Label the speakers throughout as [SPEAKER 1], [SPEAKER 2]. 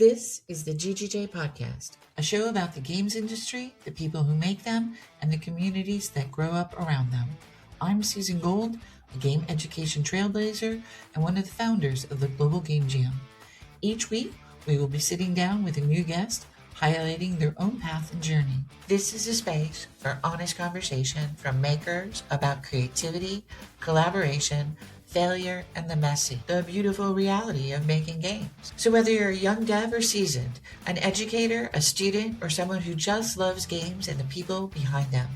[SPEAKER 1] This is the GGJ Podcast, a show about the games industry, the people who make them, and the communities that grow up around them. I'm Susan Gold, a game education trailblazer and one of the founders of the Global Game Jam. Each week, we will be sitting down with a new guest, highlighting their own path and journey. This is a space for honest conversation from makers about creativity, collaboration, failure, and the messy, the beautiful reality of making games. So whether you're a young dev or seasoned, an educator, a student, or someone who just loves games and the people behind them,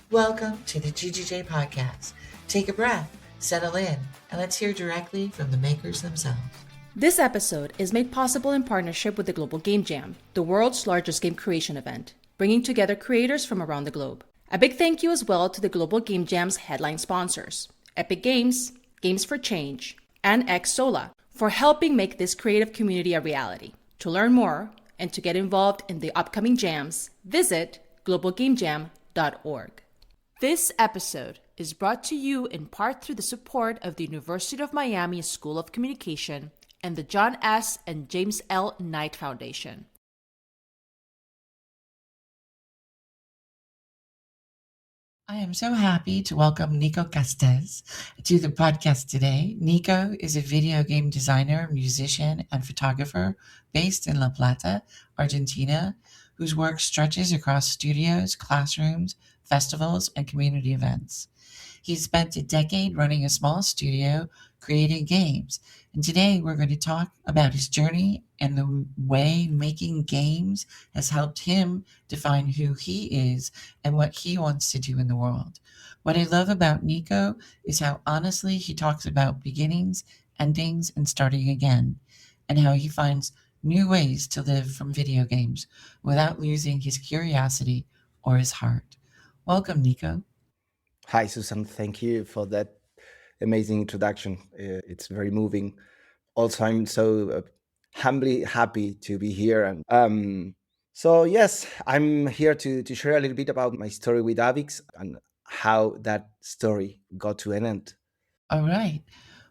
[SPEAKER 1] welcome to the GGJ Podcast. Take a breath, settle in, and let's hear directly from the makers themselves.
[SPEAKER 2] This episode is made possible in partnership with the Global Game Jam, the world's largest game creation event, bringing together creators from around the globe. A big thank you as well to the Global Game Jam's headline sponsors, Epic Games, Games for Change, and Xsola, for helping make this creative community a reality. To learn more and to get involved in the upcoming jams, visit globalgamejam.org. This episode is brought to you in part through the support of the University of Miami School of Communication and the John S. and James L. Knight Foundation.
[SPEAKER 1] I am so happy to welcome Nico Castez to the podcast today. Nico is a video game designer, musician, and photographer based in La Plata, Argentina, whose work stretches across studios, classrooms, festivals, and community events. He spent a decade running a small studio creating games. And today we're going to talk about his journey and the way making games has helped him define who he is and what he wants to do in the world. What I love about Nico is how honestly he talks about beginnings, endings, and starting again, and how he finds new ways to live from video games without losing his curiosity or his heart. Welcome, Nico.
[SPEAKER 3] Hi, Susan. Thank you for that amazing introduction. It's very moving. Also, I'm so humbly happy to be here. So, yes, I'm here to share a little bit about my story with Avix and how that story got to an end.
[SPEAKER 1] All right.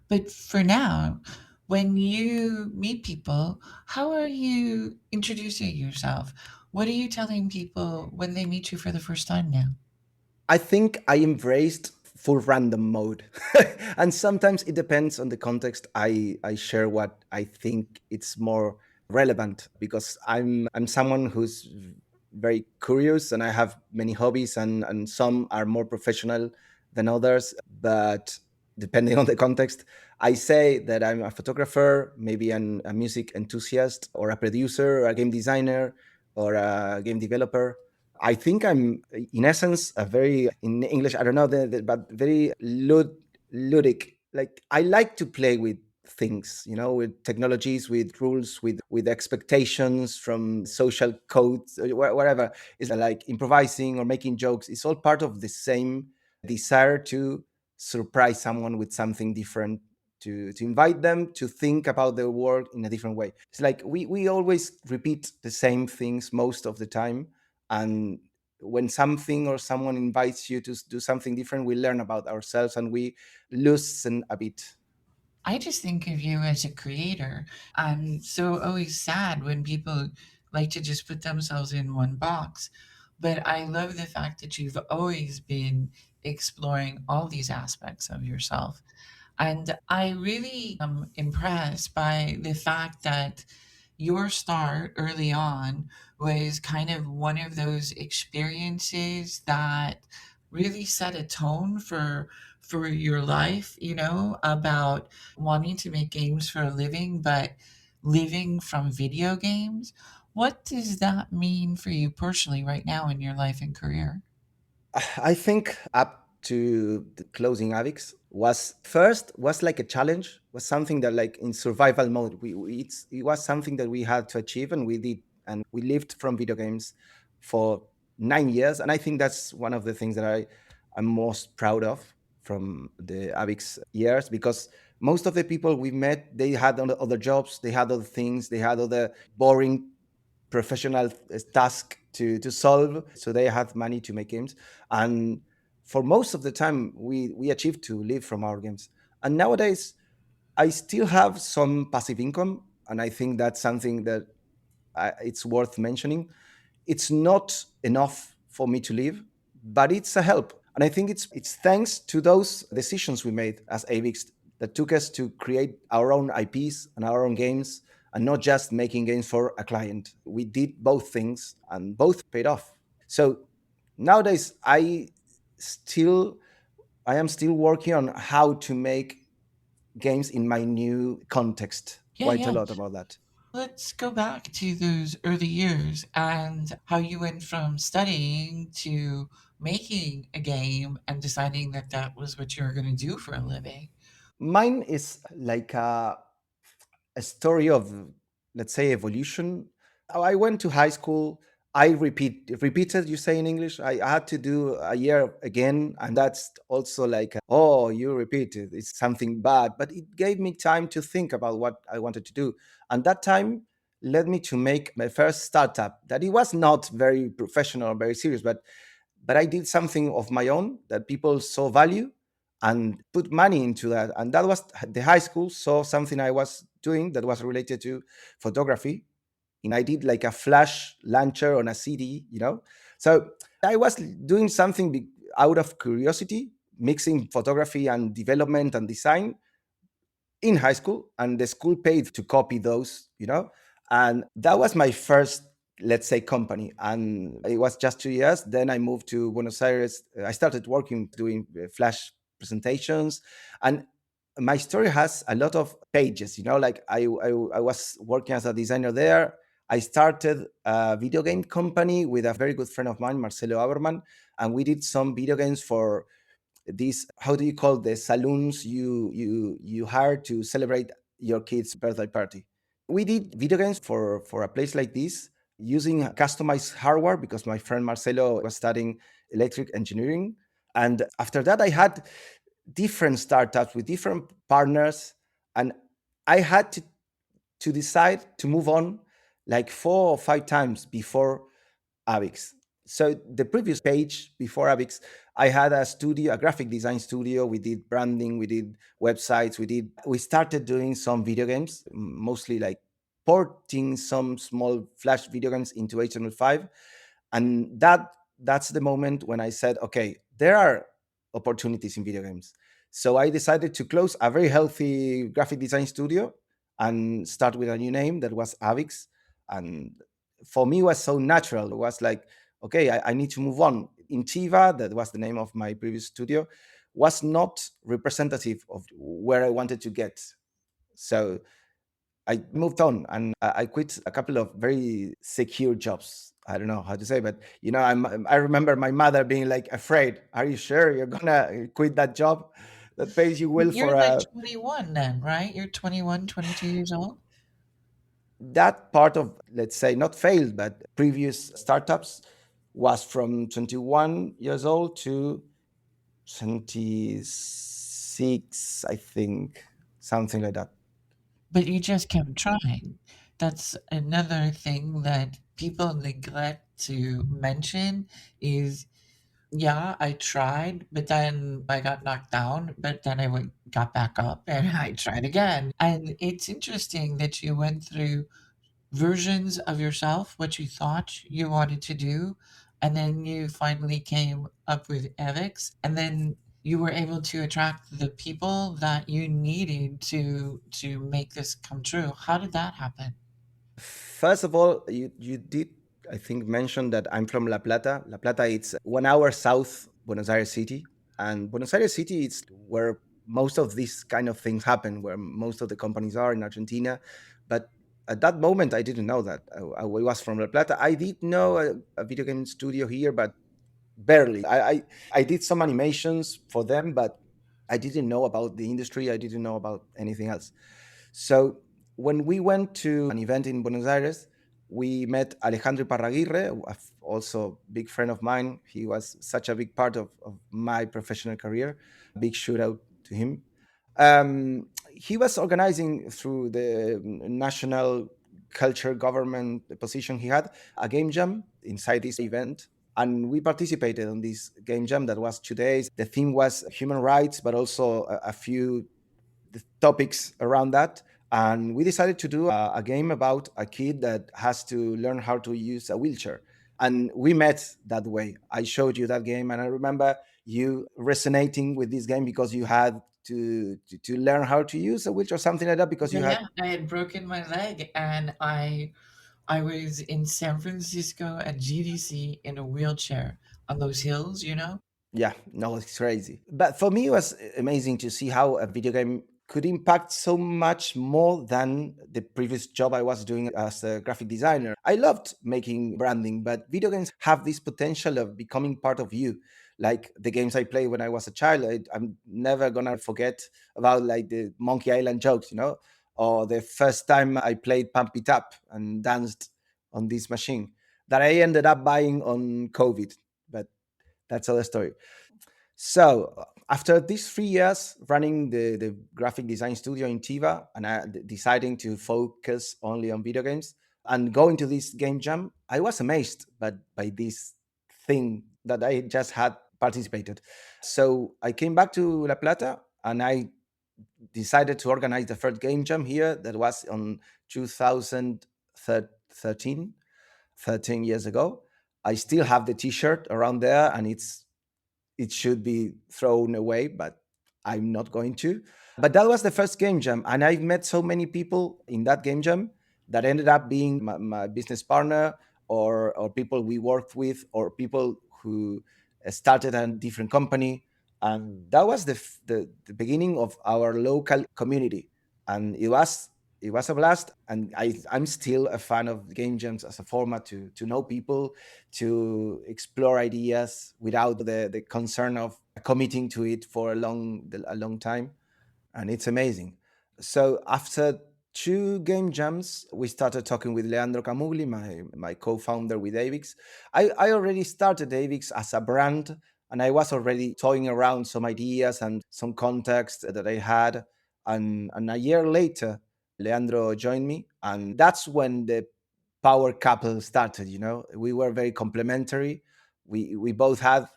[SPEAKER 1] But for now, when you meet people, how are you introducing yourself? What are you telling people when they meet you for the first time now?
[SPEAKER 3] I think I embraced full random mode. And sometimes it depends on the context. I share what I think it's more relevant because I'm someone who's very curious and I have many hobbies and some are more professional than others. But depending on the context, I say that I'm a photographer, maybe a music enthusiast or a producer or a game designer or a game developer. I think I'm, in essence, a very, in English, I don't know, but very ludic. Like, I like to play with things, with technologies, with rules, with expectations from social codes, whatever. It's like improvising or making jokes. It's all part of the same desire to surprise someone with something different, to invite them to think about the world in a different way. It's like we always repeat the same things most of the time, and when something or someone invites you to do something different, we learn about ourselves and we loosen a bit.
[SPEAKER 1] I just think of you as a creator. I'm so always sad when people like to just put themselves in one box. But I love the fact that you've always been exploring all these aspects of yourself. And I really am impressed by the fact that your start early on was kind of one of those experiences that really set a tone for your life, about wanting to make games for a living, but living from video games. What does that mean for you personally right now in your life and career?
[SPEAKER 3] I think up to the closing Avix was like a challenge, was something that, like, in survival mode, it was something that we had to achieve, and we did, and we lived from video games for 9 years, and I think that's one of the things that I'm most proud of from the Avix years, because most of the people we met, they had other jobs, they had other things, they had other boring professional task to solve, so they had money to make games, and for most of the time we achieved to live from our games. And nowadays I still have some passive income, and I think that's something that it's worth mentioning. It's not enough for me to live, but it's a help. And I think it's thanks to those decisions we made as Avix that took us to create our own IPs and our own games, and not just making games for a client. We did both things, and both paid off. So nowadays, still I am still working on how to make games in my new context.
[SPEAKER 1] Yeah,
[SPEAKER 3] Quite a
[SPEAKER 1] yeah.
[SPEAKER 3] lot about that.
[SPEAKER 1] Let's go back to those early years and how you went from studying to making a game and deciding that that was what you were going to do for a living.
[SPEAKER 3] Mine is like a story of, let's say, evolution. I went to high school. I repeated, you say in English. I had to do a year again, and that's also like, oh, you repeated. It's something bad, but it gave me time to think about what I wanted to do, and that time led me to make my first startup. That it was not very professional or very serious, but I did something of my own that people saw value and put money into that. And that was the high school saw something I was doing that was related to photography. And I did like a flash launcher on a CD. So I was doing something out of curiosity, mixing photography and development and design in high school, and the school paid to copy those. And that was my first, let's say, company, and it was just 2 years. Then I moved to Buenos Aires. I started working doing flash presentations, and my story has a lot of pages. Like I was working as a designer there. I started a video game company with a very good friend of mine, Marcelo Aberman, and we did some video games for these, how do you call the saloons you hire to celebrate your kid's birthday party. We did video games for a place like this, using customized hardware, because my friend Marcelo was studying electric engineering. And after that, I had different startups with different partners, and I had to decide to move on like 4 or 5 times before Avix. So the previous page before Avix, I had a studio, a graphic design studio. We did branding, we did websites, we started doing some video games, mostly like porting some small flash video games into HTML5. And that's the moment when I said, okay, there are opportunities in video games. So I decided to close a very healthy graphic design studio and start with a new name that was Avix. And for me, it was so natural. It was like, okay, I need to move on. Intiva, that was the name of my previous studio, was not representative of where I wanted to get. So I moved on, and I quit a couple of very secure jobs. I don't know how to say, but I remember my mother being like afraid. Are you sure you're gonna quit that job that pays you well
[SPEAKER 1] You're
[SPEAKER 3] for
[SPEAKER 1] like
[SPEAKER 3] a
[SPEAKER 1] 21 then, right? You're 21, 22 years old.
[SPEAKER 3] that part of, let's say, not failed, but previous startups was from 21 years old to 26, I think, something like that.
[SPEAKER 1] But you just kept trying. That's another thing that people neglect to mention is, yeah, I tried, but then I got knocked down, but then got back up and I tried again. And it's interesting that you went through versions of yourself, what you thought you wanted to do, and then you finally came up with Avix, and then you were able to attract the people that you needed to make this come true. How did that happen?
[SPEAKER 3] First of all, you did, I think, mention that I'm from La Plata. La Plata, it's 1 hour south Buenos Aires city, and Buenos Aires city, it's where most of these kind of things happen, where most of the companies are in Argentina. But at that moment, I didn't know that I was from La Plata. I did know a video game studio here, but barely. I did some animations for them, but I didn't know about the industry. I didn't know about anything else. So when we went to an event in Buenos Aires, we met Alejandro Parraguirre, also big friend of mine. He was such a big part of my professional career. Big shout out to him. He was organizing through the national culture government position he had a game jam inside this event, and we participated on this game jam that was 2 days. The theme was human rights, but also a few the topics around that. And we decided to do a game about a kid that has to learn how to use a wheelchair. And we met that way. I showed you that game, and I remember you resonating with this game because you had to learn how to use a wheelchair or something like that because
[SPEAKER 1] Yeah,
[SPEAKER 3] you had.
[SPEAKER 1] yeah. I had broken my leg, and I was in San Francisco at GDC in a wheelchair on those hills, you know?
[SPEAKER 3] Yeah, no, it's crazy. But for me, it was amazing to see how a video game could impact so much more than the previous job I was doing as a graphic designer. I loved making branding, but video games have this potential of becoming part of you. Like the games I played when I was a child, I'm never gonna forget about like the Monkey Island jokes, or the first time I played Pump It Up and danced on this machine that I ended up buying on COVID. But that's other story. So after these 3 years running the graphic design studio in Tiva and deciding to focus only on video games and going to this game jam, I was amazed by this thing that I just had participated. So I came back to La Plata and I decided to organize the first game jam here that was on 2013, 13 years ago. I still have the t-shirt around there and it should be thrown away, but I'm not going to. But that was the first game jam, and I've met so many people in that game jam that ended up being my business partner, or people we worked with, or people who started a different company, and that was the beginning of our local community, and it was a blast. And I'm still a fan of game jams as a format to know people, to explore ideas without the concern of committing to it for a long time, and it's amazing. So after two game jams, we started talking with Leandro Camugli, my co-founder with Avix. I already started Avix as a brand, and I was already toying around some ideas and some context that I had. And a year later, Leandro joined me, and that's when the power couple started. We were very complementary. We both had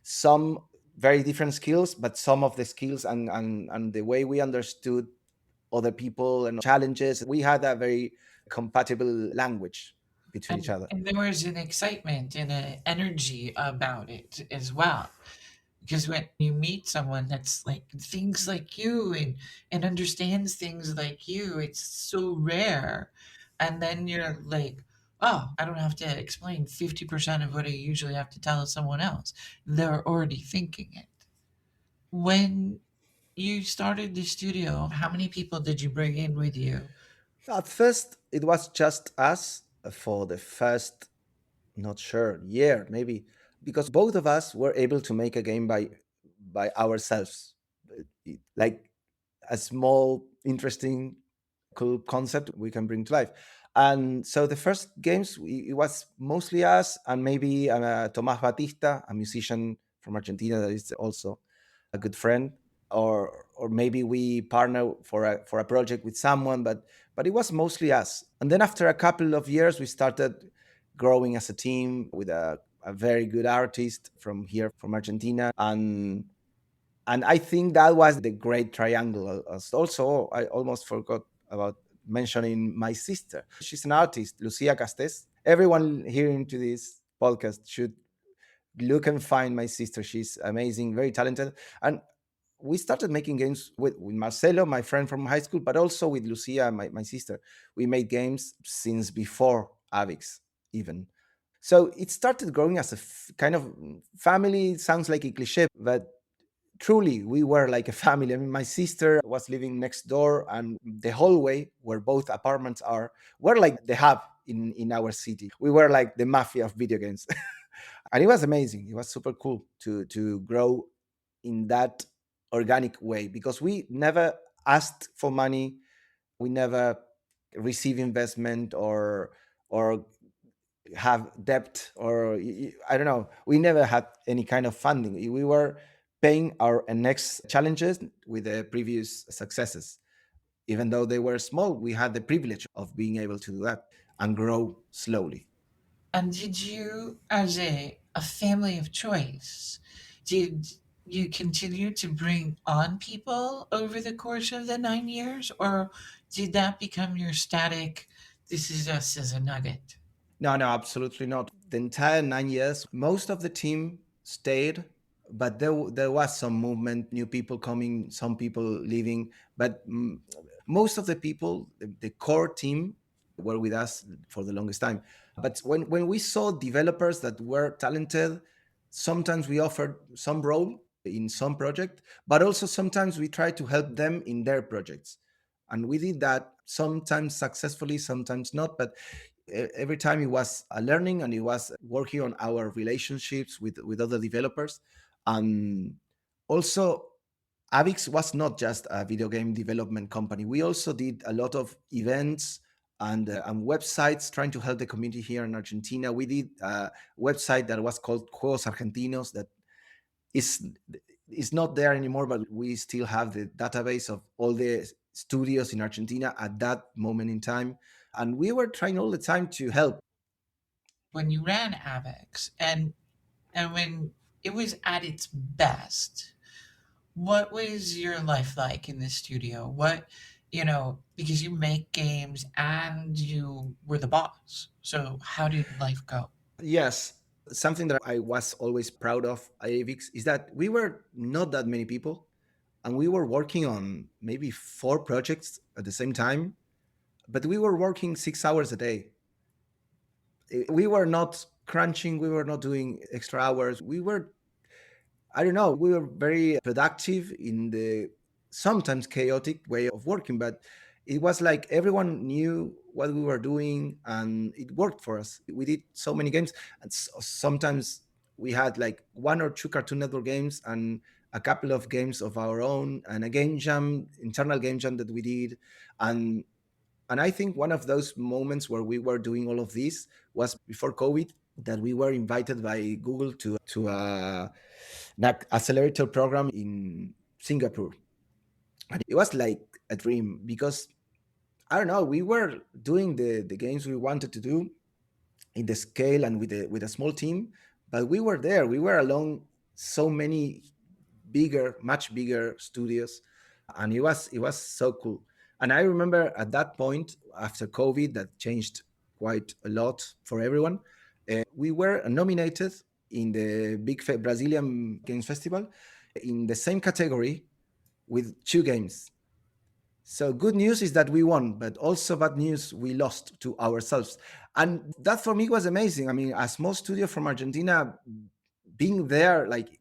[SPEAKER 3] some very different skills, but some of the skills and the way we understood other people and challenges, we had a very compatible language between each other.
[SPEAKER 1] And there was an excitement and an energy about it as well. Because when you meet someone that's like thinks like you and understands things like you, it's so rare. And then you're like, oh, I don't have to explain 50% of what I usually have to tell someone else. They're already thinking it. When you started the studio, how many people did you bring in with you?
[SPEAKER 3] At first, it was just us for the first, not sure, year maybe, because both of us were able to make a game by ourselves. Like a small, interesting, cool concept we can bring to life. And so the first games, it was mostly us and maybe Tomas Batista, a musician from Argentina that is also a good friend, or maybe we partner for a project with someone, but it was mostly us. And then after a couple of years, we started growing as a team with a very good artist from here from Argentina, and I think that was the great triangle. Also, I almost forgot about mentioning my sister. She's an artist, Lucia Castez. Everyone hearing to this podcast should look and find my sister. She's amazing, very talented. And we started making games with Marcelo, my friend from high school, but also with Lucia, my sister. We made games since before Avix, even. So it started growing as a kind of family. It sounds like a cliche, but truly we were like a family. I mean, my sister was living next door, and the hallway where both apartments are were like the hub in our city. We were like the mafia of video games. And it was amazing. It was super cool to grow in that organic way because we never asked for money. We never receive investment or have debt, or I don't know. We never had any kind of funding. We were paying our next challenges with the previous successes. Even though they were small, we had the privilege of being able to do that and grow slowly.
[SPEAKER 1] And did you, as a family of choice, did you continue to bring on people over the course of the 9 years, or did that become your static? This is us as a nugget.
[SPEAKER 3] No, no, absolutely not. The entire 9 years, most of the team stayed, but there was some movement, new people coming, some people leaving. But most of the people, the core team, were with us for the longest time. But when we saw developers that were talented, sometimes we offered some role in some project, but also sometimes we tried to help them in their projects. And we did that sometimes successfully, sometimes not. But every time it was a learning, and it was working on our relationships with other developers. And also, Avix was not just a video game development company. We also did a lot of events and websites trying to help the community here in Argentina. We did a website that was called Juegos Argentinos, that is is not there anymore, but we still have the database of all the studios in Argentina at that moment in time. And we were trying all the time to help.
[SPEAKER 1] When you ran Avix, and when it was at its best, what was your life like in the studio? What, because you make games and you were the boss. So how did life go?
[SPEAKER 3] Yes, something that I was always proud of at Avix is that we were not that many people, and we were working on maybe 4 projects at the same time, but we were working 6 hours a day. We were not crunching, we were not doing extra hours. We were, I don't know, we were very productive in the sometimes chaotic way of working, but it was like everyone knew what we were doing and it worked for us. We did so many games, and sometimes we had like 1 or 2 Cartoon Network games and a couple of games of our own, and a game jam, internal game jam that we did. and and I think one of those moments where we were doing all of this was before COVID, that we were invited by Google to an accelerator program in Singapore. And it was like a dream, because I don't know, we were doing the games we wanted to do in the scale and with a small team, but we were there. We were along so many bigger, much bigger studios, and it was so cool. And I remember at that point, after COVID, that changed quite a lot for everyone. We were nominated in the big Brazilian Games Festival in the same category with 2 games. So good news is that we won, but also bad news, we lost to ourselves. And that for me was amazing. I mean, a small studio from Argentina, being there, like,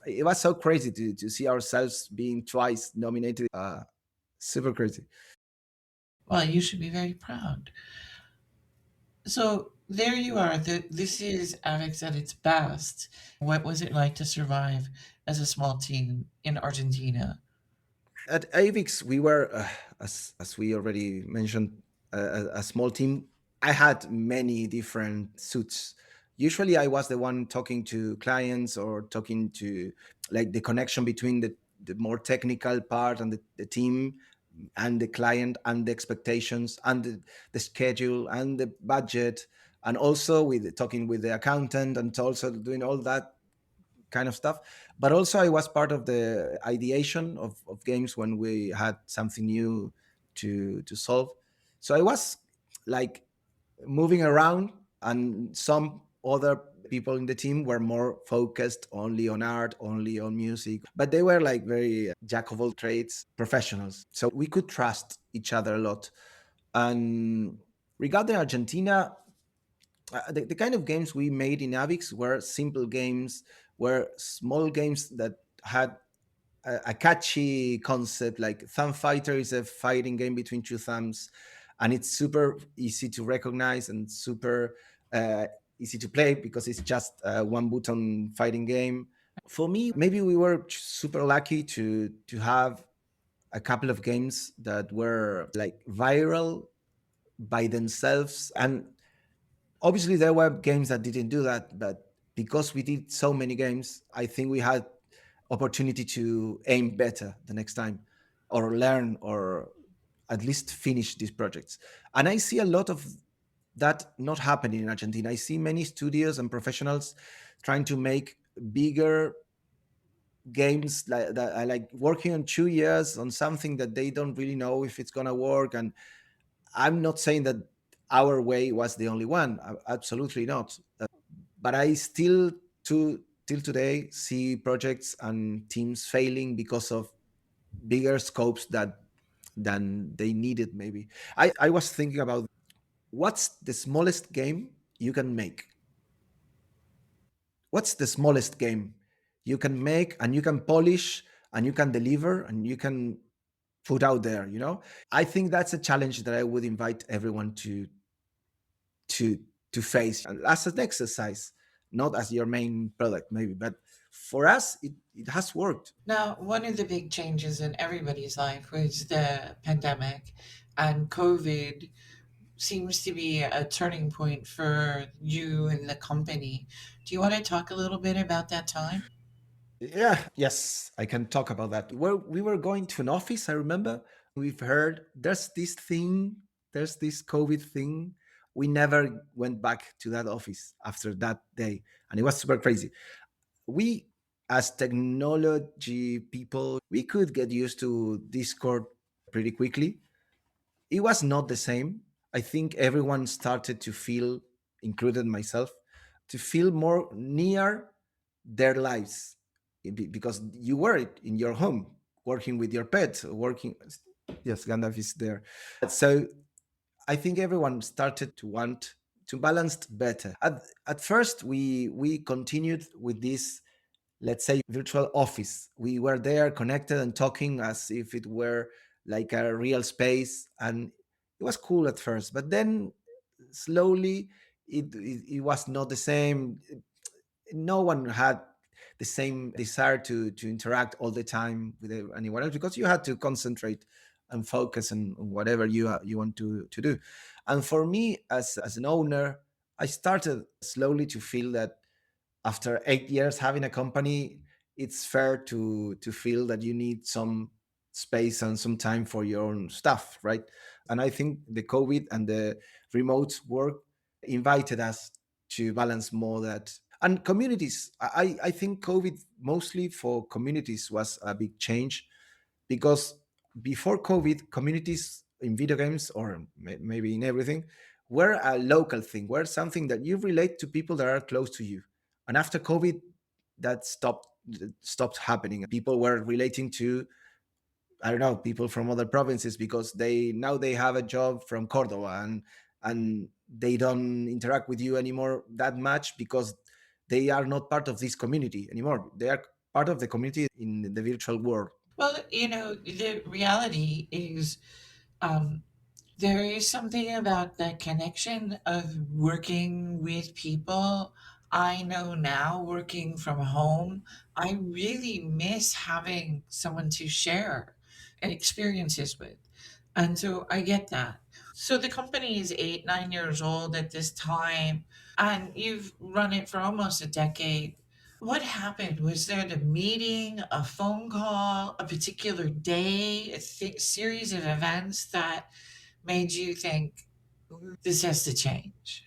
[SPEAKER 3] it was so crazy to see ourselves being twice nominated. Super crazy.
[SPEAKER 1] Well, you should be very proud. So there you are. This is Avix at its best. What was it like to survive as a small team in Argentina?
[SPEAKER 3] At Avix, we were, as we already mentioned, a small team. I had many different suits. Usually, I was the one talking to clients, or talking to, like, the connection between the more technical part and the team, and the client, and the expectations, and the schedule, and the budget, and also with talking with the accountant, and also doing all that kind of stuff. But also, I was part of the ideation of games when we had something new to solve. So I was like moving around, and some other people in the team were more focused only on art, only on music, but they were like very jack of all trades professionals, so we could trust each other a lot. And regarding Argentina, the kind of games we made in Avix were simple games, were small games that had a catchy concept. Like Thumb Fighter is a fighting game between 2 thumbs, and it's super easy to recognize and super uh, easy to play, because it's just a one button fighting game. For me, maybe we were super lucky to have a couple of games that were like viral by themselves. And obviously, there were games that didn't do that, but because we did so many games, I think we had opportunity to aim better the next time, or learn, or at least finish these projects. And I see a lot of that not happening in Argentina. I see many studios and professionals trying to make bigger games like that I like working on 2 years on something that they don't really know if it's gonna work. And I'm not saying that our way was the only one, absolutely not. But I still, to till today, see projects and teams failing because of bigger scopes that than they needed. Maybe I was thinking about what's the smallest game you can make. What's the smallest game you can make and you can polish and you can deliver and you can put out there, you know? I think that's a challenge that I would invite everyone to to face as an exercise, not as your main product maybe, but for us it has worked.
[SPEAKER 1] Now, one of the big changes in everybody's life was the pandemic, and COVID seems to be a turning point for you and the company. Do you want to talk a little bit about that time?
[SPEAKER 3] Yeah, yes, I can talk about that. Where we were going to an office, I remember we've heard there's this COVID thing. We never went back to that office after that day, and it was super crazy. We, as technology people, we could get used to Discord pretty quickly. It was not the same. I think everyone started to feel, included myself, to feel more near their lives. Because you were in your home working with your pet, working. Yes, Gandalf is there. So I think everyone started to want to balance better. At first, we continued with this, let's say, virtual office. We were there connected and talking as if it were like a real space, and it was cool at first. But then slowly, it was not the same. No one had the same desire to interact all the time with anyone else, because you had to concentrate and focus on whatever you want to do. And for me, as an owner, I started slowly to feel that after 8 years having a company, it's fair to feel that you need some space and some time for your own stuff, right? And I think the COVID and the remote work invited us to balance more that. And communities, I think COVID mostly for communities was a big change, because before COVID, communities in video games, or maybe in everything, were a local thing, were something that you relate to people that are close to you. And after COVID, that stopped happening. People were relating to, I don't know, people from other provinces, because they have a job from Cordoba, and they don't interact with you anymore that much, because they are not part of this community anymore. They are part of the community in the virtual world.
[SPEAKER 1] Well, the reality is, um, there is something about the connection of working with people. I know now, working from home, I really miss having someone to share experiences with. And so I get that. So the company is 8, 9 years old at this time, and you've run it for almost a decade. What happened? Was there a meeting, a phone call, a particular day, series of events that made you think this has to change?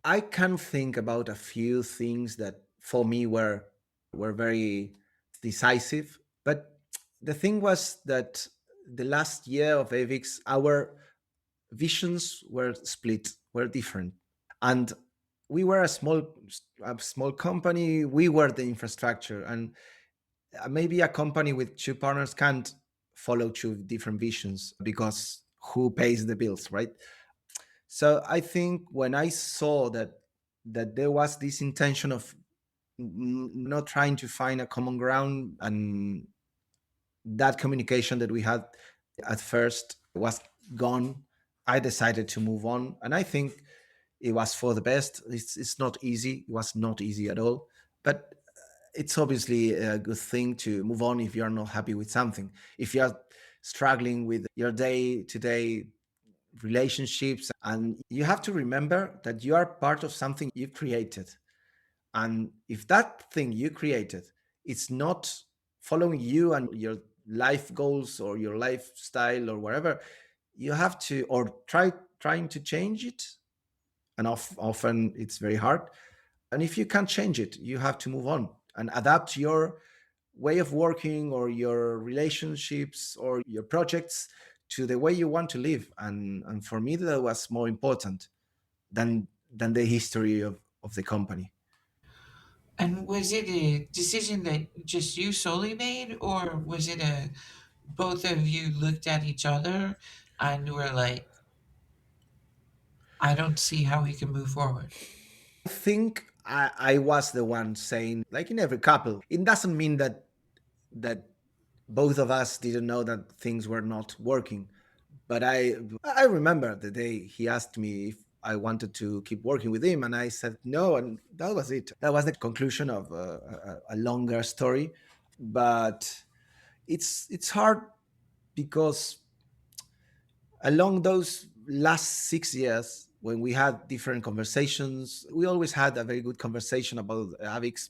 [SPEAKER 3] I can think about a few things that for me were very decisive. But the thing was that the last year of Avix, our visions were split, were different. And we were a small company. We were the infrastructure, and maybe a company with two partners can't follow two different visions, because who pays the bills, right? So I think when I saw that there was this intention of not trying to find a common ground, and that communication that we had at first was gone, I decided to move on. And I think it was for the best. It's not easy. It was not easy at all. But it's obviously a good thing to move on if you're not happy with something. If you're struggling with your day to day relationships, and you have to remember that you are part of something you created. And if that thing you created, it's not following you and your life goals or your lifestyle or whatever, you have to, or trying to change it. And often it's very hard. And if you can't change it, you have to move on and adapt your way of working or your relationships or your projects to the way you want to live. And for me, that was more important than the history of the company.
[SPEAKER 1] And was it a decision that just you solely made, or was it a both of you looked at each other and were like, I don't see how we can move forward?
[SPEAKER 3] I think I was the one saying, like in every couple, it doesn't mean that both of us didn't know that things were not working. But I remember the day he asked me if I wanted to keep working with him, and I said no, and that was it. That was the conclusion of a longer story. But it's hard because along those last 6 years, when we had different conversations, we always had a very good conversation about Avix.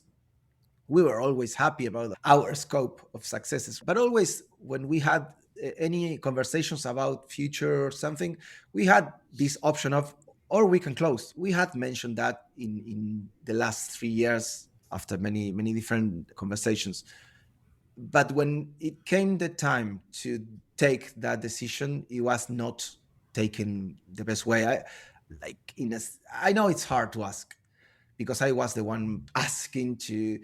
[SPEAKER 3] We were always happy about our scope of successes, but always when we had any conversations about future or something, we had this option of, or we can close. We had mentioned that in the last 3 years after many different conversations. But when it came the time to take that decision, it was not taken the best way. I know it's hard to ask because I was the one asking to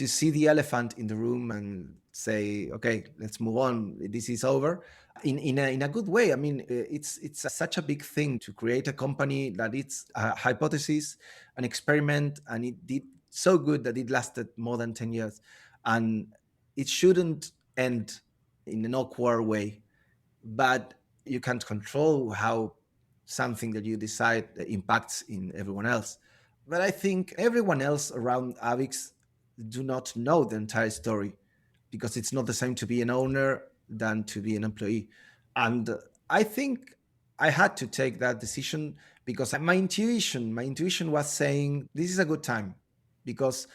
[SPEAKER 3] see the elephant in the room and say, okay, let's move on. This is over. In a good way. I mean, such a big thing to create a company that it's a hypothesis, an experiment, and it did so good that it lasted more than 10 years, and it shouldn't end in an awkward way. But you can't control how something that you decide impacts in everyone else. But I think everyone else around Avix do not know the entire story because it's not the same to be an owner than to be an employee. And I think I had to take that decision because my intuition was saying this is a good time because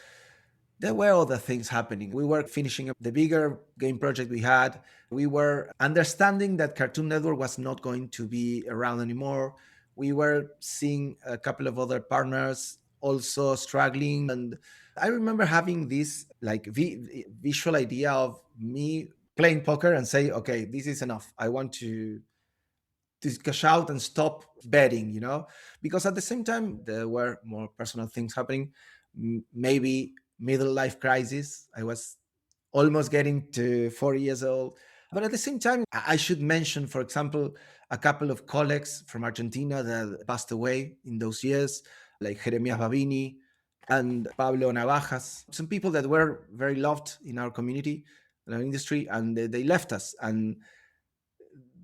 [SPEAKER 3] there were other things happening. We were finishing up the bigger game project we had. We were understanding that Cartoon Network was not going to be around anymore. We were seeing a couple of other partners also struggling. And I remember having this like visual idea of me playing poker and say, okay, this is enough. I want to cash out and stop betting, because at the same time there were more personal things happening. Maybe middle life crisis. I was almost getting to 40 years old. But at the same time, I should mention, for example, a couple of colleagues from Argentina that passed away in those years, like Jeremias Babini and Pablo Navajas, some people that were very loved in our community, in our industry, and they left us. And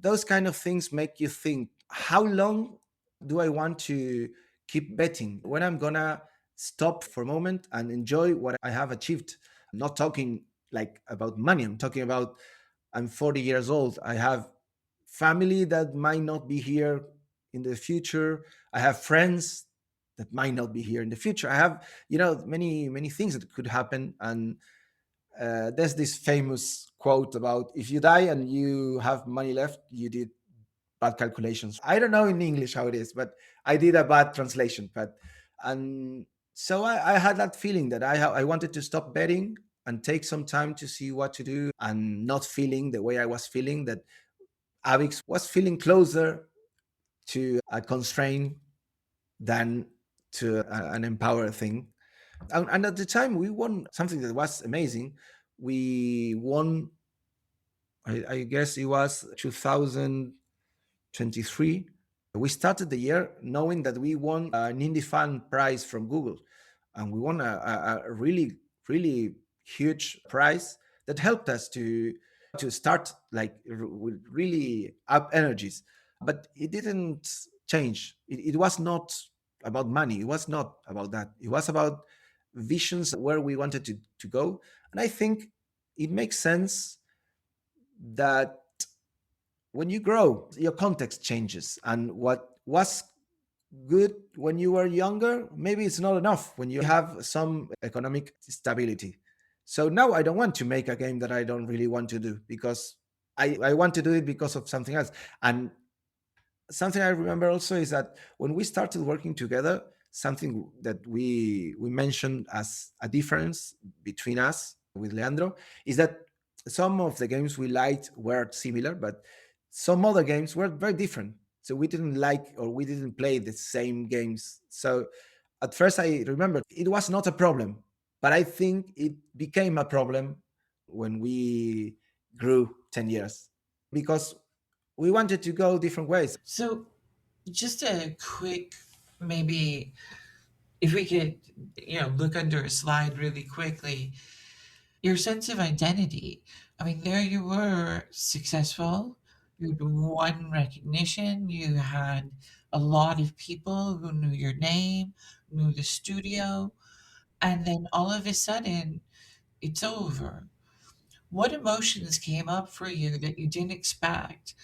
[SPEAKER 3] those kind of things make you think, how long do I want to keep betting? When I'm gonna stop for a moment and enjoy what I have achieved? I'm not talking like about money. I'm talking about, I'm 40 years old. I have family that might not be here in the future. I have friends that might not be here in the future. I have, many things that could happen. And there's this famous quote about, if you die and you have money left, you did bad calculations. I don't know in English how it is, but I did a bad translation. But and so I had that feeling that I wanted to stop betting and take some time to see what to do, and not feeling the way I was feeling, that Avix was feeling closer to a constraint than to an empowered thing. And at the time, we won something that was amazing. We won, I guess it was 2023. We started the year knowing that we won an Indie Fan prize from Google, and we won a really, really huge prize that helped us to start like with really up energies. But it didn't change. It was not about money. It was not about that. It was about visions where we wanted to go. And I think it makes sense that when you grow, your context changes. And what was good when you were younger, maybe it's not enough when you have some economic stability. So now I don't want to make a game that I don't really want to do because I want to do it because of something else. And something I remember also is that when we started working together, something that we mentioned as a difference between us with Leandro, is that some of the games we liked were similar, but some other games were very different. So we didn't like or we didn't play the same games. So at first I remember it was not a problem, but I think it became a problem when we grew 10 years because we wanted to go different ways.
[SPEAKER 1] So, just a quick, maybe if we could, look under a slide really quickly, your sense of identity. I mean, there you were, successful. You won recognition. You had a lot of people who knew your name, knew the studio, and then all of a sudden, it's over. What emotions came up for you that you didn't expect?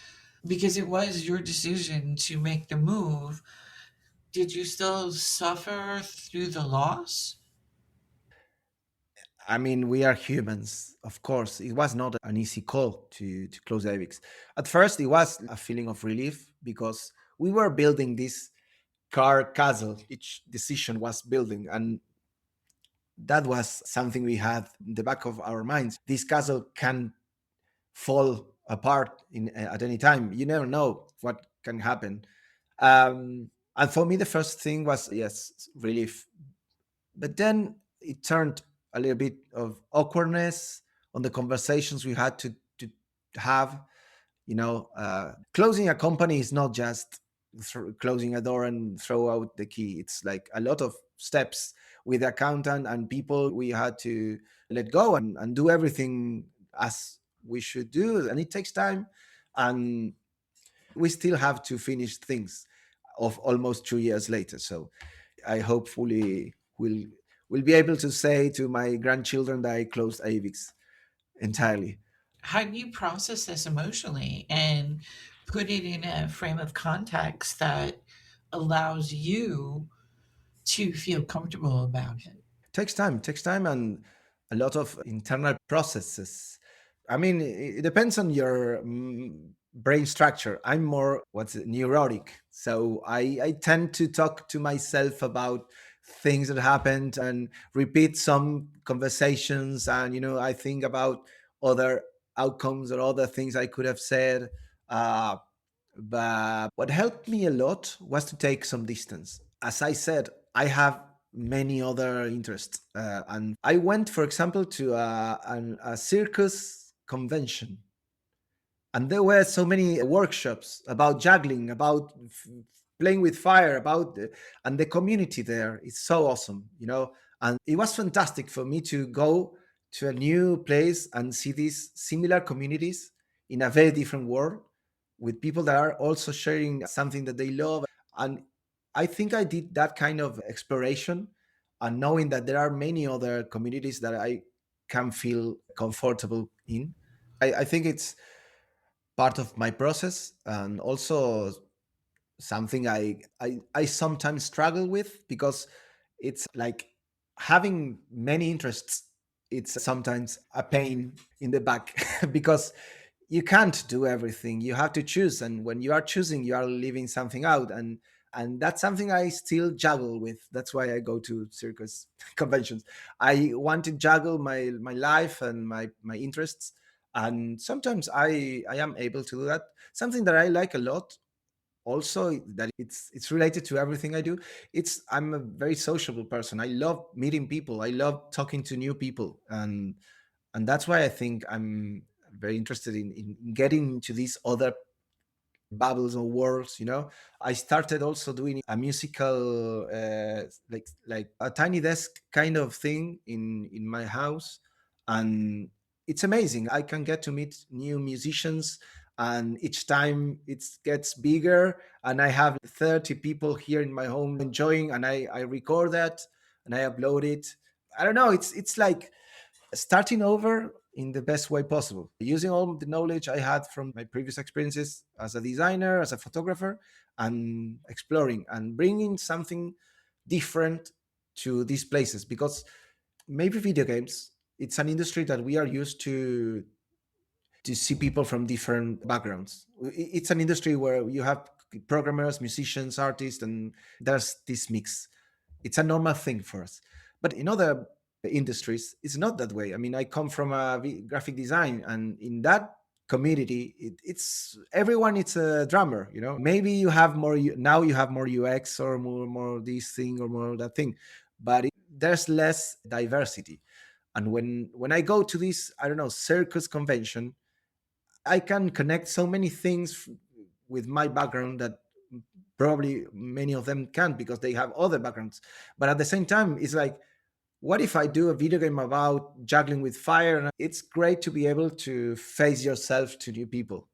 [SPEAKER 1] Because it was your decision to make the move. Did you still suffer through the loss?
[SPEAKER 3] I mean, we are humans. Of course, it was not an easy call to close Avix. At first, it was a feeling of relief because we were building this car castle. Each decision was building, and that was something we had in the back of our minds. This castle can fall apart at any time. You never know what can happen. And for me, the first thing was yes, relief. But then it turned a little bit of awkwardness on the conversations we had to have. Closing a company is not just closing a door and throw out the key. It's like a lot of steps with the accountant and people we had to let go and do everything as we should do. And it takes time. And we still have to finish things of almost 2 years later. So I hopefully will be able to say to my grandchildren that I closed Avix entirely.
[SPEAKER 1] How do you process this emotionally and put it in a frame of context that allows you to feel comfortable about it?
[SPEAKER 3] Takes time and a lot of internal processes. I mean, it depends on your brain structure. I'm more what's it, neurotic, so I tend to talk to myself about things that happened and repeat some conversations, and I think about other outcomes or other things I could have said. Uh, but what helped me a lot was to take some distance. As I said, I have many other interests. And I went, for example, to a circus convention. And there were so many workshops about juggling, about playing with fire, and the community there is so awesome, And it was fantastic for me to go to a new place and see these similar communities in a very different world with people that are also sharing something that they love. And I think I did that kind of exploration and knowing that there are many other communities that I can feel comfortable in. I think it's part of my process and also something I sometimes struggle with because it's like having many interests. It's sometimes a pain in the back because you can't do everything. You have to choose, and when you are choosing, you are leaving something out, and that's something I still juggle with. That's why I go to circus conventions. I want to juggle my life and my interests, and sometimes I am able to do that. Something that I like a lot also that it's related to everything I do. It's I'm a very sociable person. I love meeting people. I love talking to new people, and that's why I think I'm very interested in getting into these other bubbles or worlds. I started also doing a musical like a tiny desk kind of thing in my house, and it's amazing. I can get to meet new musicians, and each time it gets bigger, and I have 30 people here in my home enjoying, and I record that and I upload it. I don't know, it's like starting over in the best way possible, using all the knowledge I had from my previous experiences as a designer, as a photographer, and exploring and bringing something different to these places. Because maybe video games, it's an industry that we are used to see people from different backgrounds. It's an industry where you have programmers, musicians, artists, and there's this mix. It's a normal thing for us. But in other industries, it's not that way. I mean, I come from graphic design, and in that community, it's everyone. It's a drummer. Maybe you have more now. You have more UX or more this thing or more that thing, but there's less diversity. And when I go to this, I don't know, circus convention, I can connect so many things with my background that probably many of them can't because they have other backgrounds. But at the same time, it's like, what if I do a video game about juggling with fire? And it's great to be able to face yourself to new people.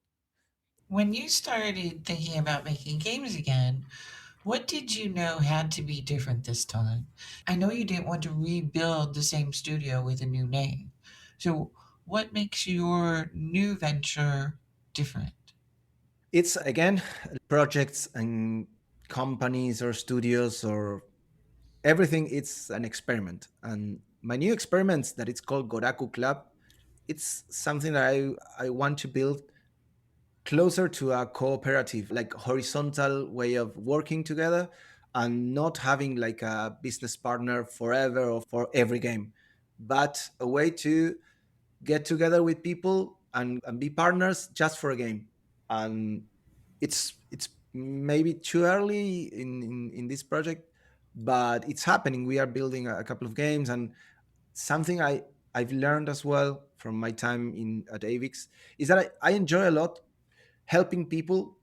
[SPEAKER 1] When you started thinking about making games again, what did you know had to be different this time? I know you didn't want to rebuild the same studio with a new name. So, what makes your new venture different?
[SPEAKER 3] It's again projects and companies or studios or everything. It's an experiment, and my new experiments that it's called Goraku Club. It's something that I want to build closer to a cooperative, like horizontal way of working together, and not having like a business partner forever or for every game, but a way to get together with people and be partners just for a game. And it's maybe too early in this project, but it's happening. We are building a couple of games, and something I've learned as well from my time in at Avix is that I enjoy a lot helping people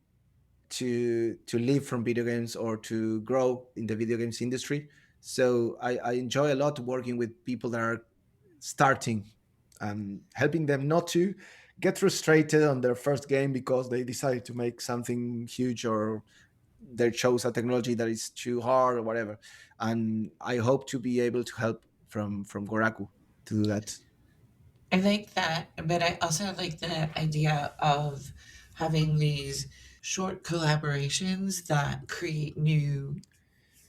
[SPEAKER 3] to live from video games or to grow in the video games industry. So I enjoy a lot working with people that are starting and helping them not to get frustrated on their first game because they decided to make something huge or they chose a technology that is too hard or whatever. And I hope to be able to help from Goraku to do that.
[SPEAKER 1] I like that, but I also like the idea of having these short collaborations that create new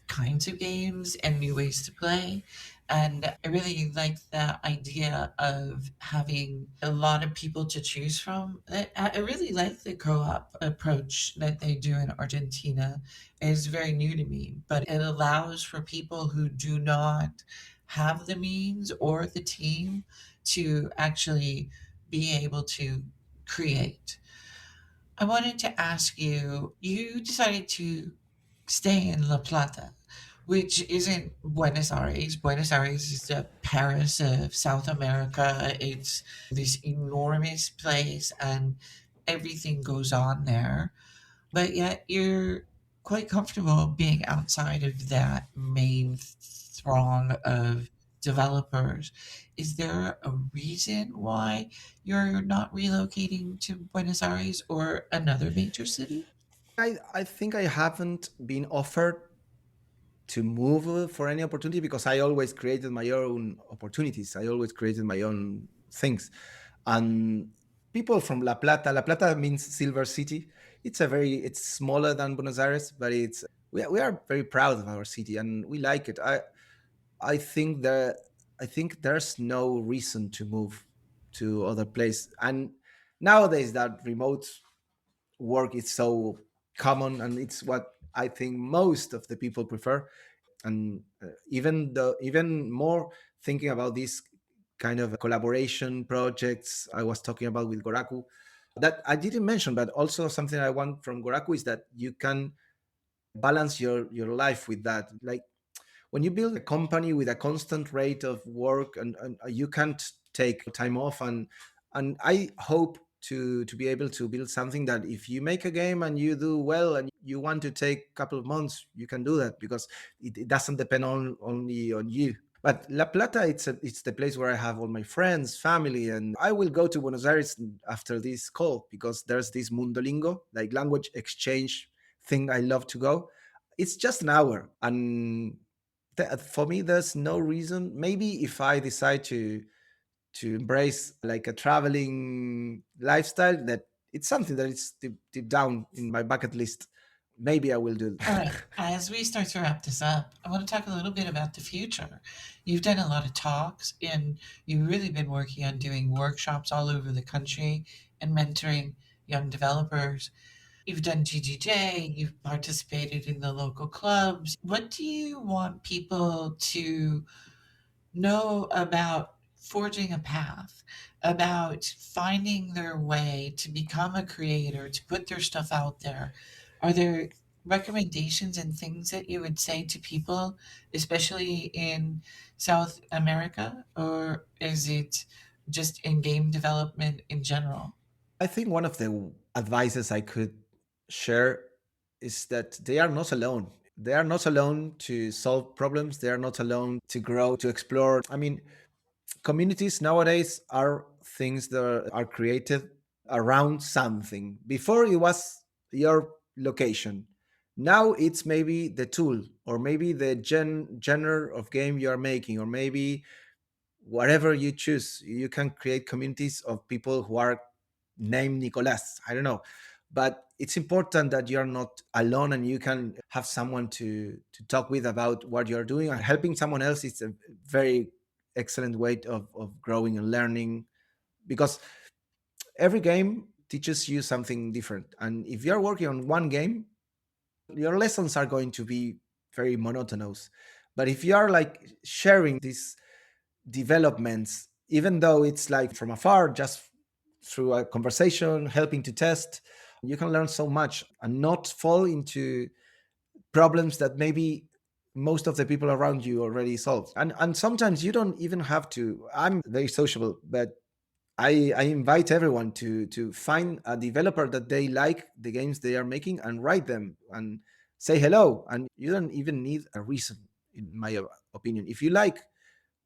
[SPEAKER 1] kinds of games and new ways to play. And I really like the idea of having a lot of people to choose from. I really like the co op approach that they do in Argentina. It's very new to me, but it allows for people who do not have the means or the team to actually be able to create. I wanted to ask you, you decided to stay in La Plata, which isn't Buenos Aires. Buenos Aires is the Paris of South America. It's this enormous place and everything goes on there. But yet you're quite comfortable being outside of that main throng of developers. Is there a reason why you're not relocating to Buenos Aires or another major city?
[SPEAKER 3] I think I haven't been offered to move for any opportunity because I always created my own opportunities. I always created my own things. And people from La Plata means Silver City. It's smaller than Buenos Aires, but we are very proud of our city and we like it. I think that I think there's no reason to move to other place. And nowadays that remote work is so common and it's what I think most of the people prefer. And even more thinking about these kind of collaboration projects I was talking about with Goraku that I didn't mention, but also something I want from Goraku is that you can balance your life with that. Like when you build a company with a constant rate of work and you can't take time off, and I hope to be able to build something that if you make a game and you do well and you want to take a couple of months, you can do that because it doesn't depend only on you. But La Plata, it's the place where I have all my friends, family, and I will go to Buenos Aires after this call because there's this Mundolingo, like language exchange thing. I love to go. It's just an hour, and for me, there's no reason. Maybe if I decide to embrace like a traveling lifestyle, that it's something that is deep down in my bucket list. Maybe I will do.
[SPEAKER 1] All right. As we start to wrap this up, I want to talk a little bit about the future. You've done a lot of talks and you've really been working on doing workshops all over the country and mentoring young developers. You've done GGJ, you've participated in the local clubs. What do you want people to know about forging a path, about finding their way to become a creator, to put their stuff out there, are there recommendations and things that you would say to people, especially in South America, or is it just in game development in general?
[SPEAKER 3] I think one of the advices I could share is that they are not alone. They are not alone to solve problems. They are not alone to grow, to explore. I mean, communities nowadays are things that are created around something. Before it was your location. Now it's maybe the tool or maybe the genre of game you are making or maybe whatever you choose. You can create communities of people who are named Nicolas. I don't know. But it's important that you're not alone and you can have someone to talk with about what you're doing. And helping someone else is a very excellent way of growing and learning because every game teaches you something different. And if you're working on one game, your lessons are going to be very monotonous. But if you are like sharing these developments, even though it's like from afar, just through a conversation, helping to test, you can learn so much and not fall into problems that maybe most of the people around you already solved. And sometimes you don't even have to. I'm very sociable, but I invite everyone to find a developer that they like the games they are making and write them and say hello. And you don't even need a reason, in my opinion. If you like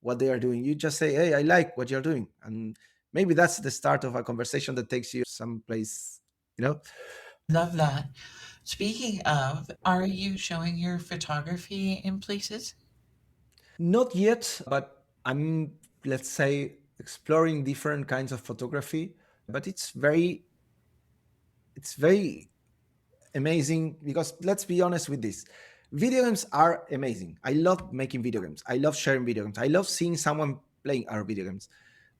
[SPEAKER 3] what they are doing, you just say, "Hey, I like what you're doing," and maybe that's the start of a conversation that takes you someplace. You know,
[SPEAKER 1] Love that. Speaking of, are you showing your photography in places?
[SPEAKER 3] not yet, but I'm, let's say, exploring different kinds of photography. But it's very amazing because let's be honest with this. Video games are amazing. I love making video games. I love sharing video games. I love seeing someone playing our video games.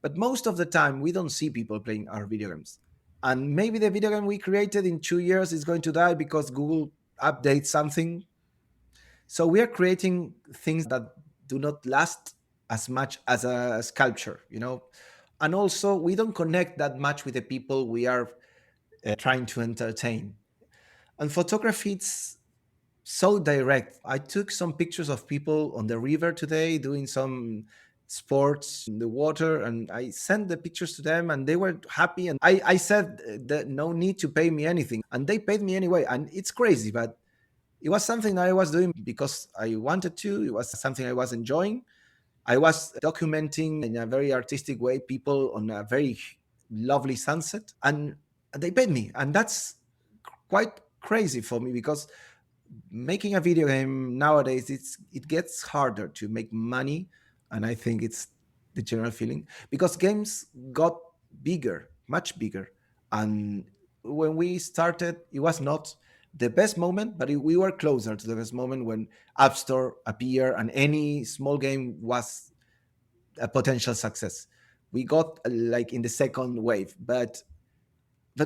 [SPEAKER 3] But most of the time, we don't see people playing our video games. And maybe the video game we created in 2 years is going to die because Google updates something. So we are creating things that do not last as much as a sculpture. And also, we don't connect that much with the people we are trying to entertain. And photography, it's so direct. I took some pictures of people on the river today doing some sports in the water, and I sent the pictures to them, and they were happy. And I said that no need to pay me anything, and they paid me anyway. And it's crazy, but it was something I was doing because I wanted to. It was something I was enjoying. I was documenting in a very artistic way people on a very lovely sunset, and they paid me, and that's quite crazy for me because making a video game nowadays it gets harder to make money, and I think it's the general feeling because games got bigger, much bigger. And when we started, it was not the best moment, but we were closer to the best moment when App Store appeared and any small game was a potential success. We got like in the second wave, but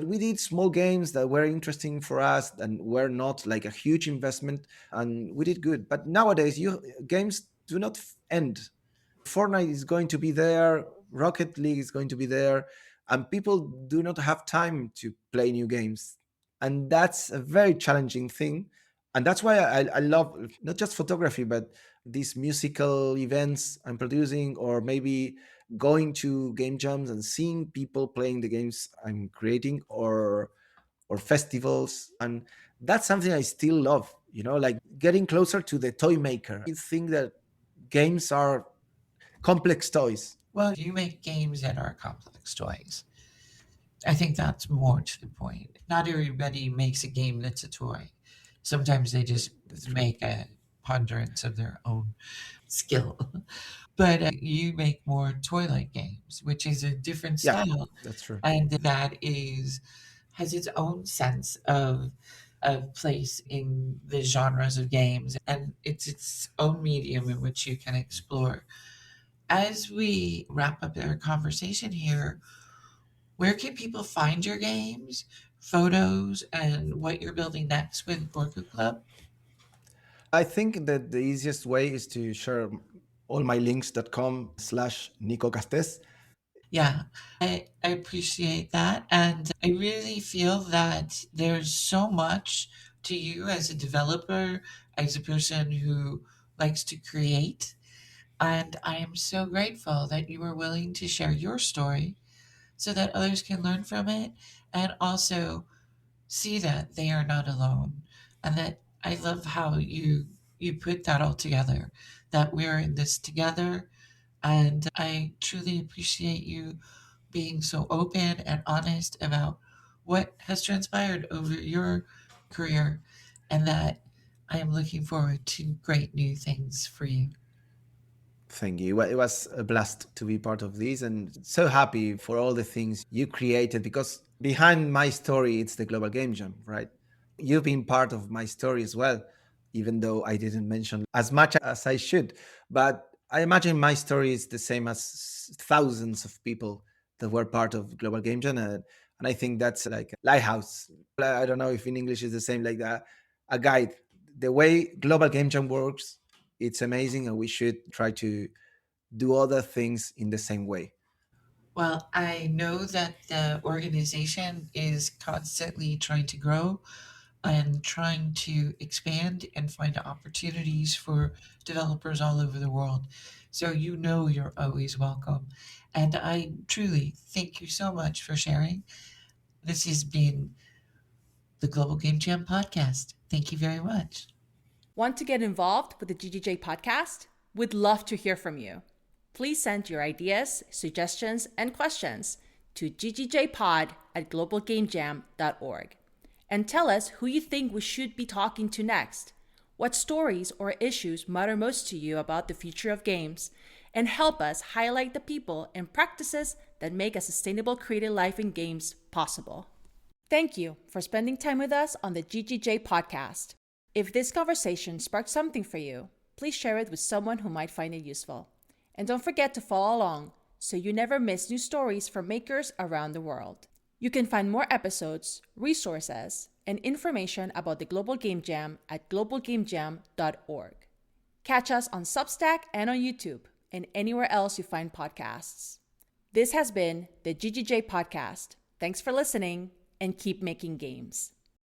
[SPEAKER 3] we did small games that were interesting for us and were not like a huge investment, and we did good. But nowadays you games do not end. Fortnite is going to be there, Rocket League is going to be there, and people do not have time to play new games. And that's a very challenging thing. And that's why I love not just photography, but these musical events I'm producing, or maybe going to game jams and seeing people playing the games I'm creating, or festivals. And that's something I still love, like getting closer to the toy maker. I think that games are complex toys.
[SPEAKER 1] Well, you make games that are complex toys. I think that's more to the point. Not everybody makes a game that's a toy. Sometimes they just
[SPEAKER 3] That's true.
[SPEAKER 1] make a ponderance of their own skill. But you make more toy-like games, which is a different
[SPEAKER 3] Yeah,
[SPEAKER 1] style,
[SPEAKER 3] that's true.
[SPEAKER 1] and that is has its own sense of place in the genres of games, and it's its own medium in which you can explore. As we wrap up our conversation here, where can people find your games, photos, and what you're building next with Goraku Club?
[SPEAKER 3] I think that the easiest way is to share. allmylinks.com/Nico Castez.
[SPEAKER 1] Yeah, I appreciate that. And I really feel that there's so much to you as a developer, as a person who likes to create. And I am so grateful that you were willing to share your story so that others can learn from it and also see that they are not alone. And that I love how you put that all together, that we're in this together. And I truly appreciate you being so open and honest about what has transpired over your career, and that I am looking forward to great new things for you.
[SPEAKER 3] Thank you. Well, it was a blast to be part of this and so happy for all the things you created because behind my story, it's the Global Game Jam, right? You've been part of my story as well, even though I didn't mention as much as I should. But I imagine my story is the same as thousands of people that were part of Global Game Jam. And I think that's like a lighthouse. I don't know if in English is the same, like that, a guide. The way Global Game Jam works, it's amazing, and we should try to do other things in the same way.
[SPEAKER 1] Well, I know that the organization is constantly trying to grow and trying to expand and find opportunities for developers all over the world. So you know you're always welcome. And I truly thank you so much for sharing. This has been the Global Game Jam podcast. Thank you very much.
[SPEAKER 2] Want to get involved with the GGJ podcast? We'd love to hear from you. Please send your ideas, suggestions, and questions to ggjpod@globalgamejam.org. And tell us who you think we should be talking to next, what stories or issues matter most to you about the future of games, and help us highlight the people and practices that make a sustainable creative life in games possible. Thank you for spending time with us on the GGJ podcast. If this conversation sparked something for you, please share it with someone who might find it useful. And don't forget to follow along so you never miss new stories from makers around the world. You can find more episodes, resources, and information about the Global Game Jam at globalgamejam.org. Catch us on Substack and on YouTube and anywhere else you find podcasts. This has been the GGJ podcast. Thanks for listening and keep making games.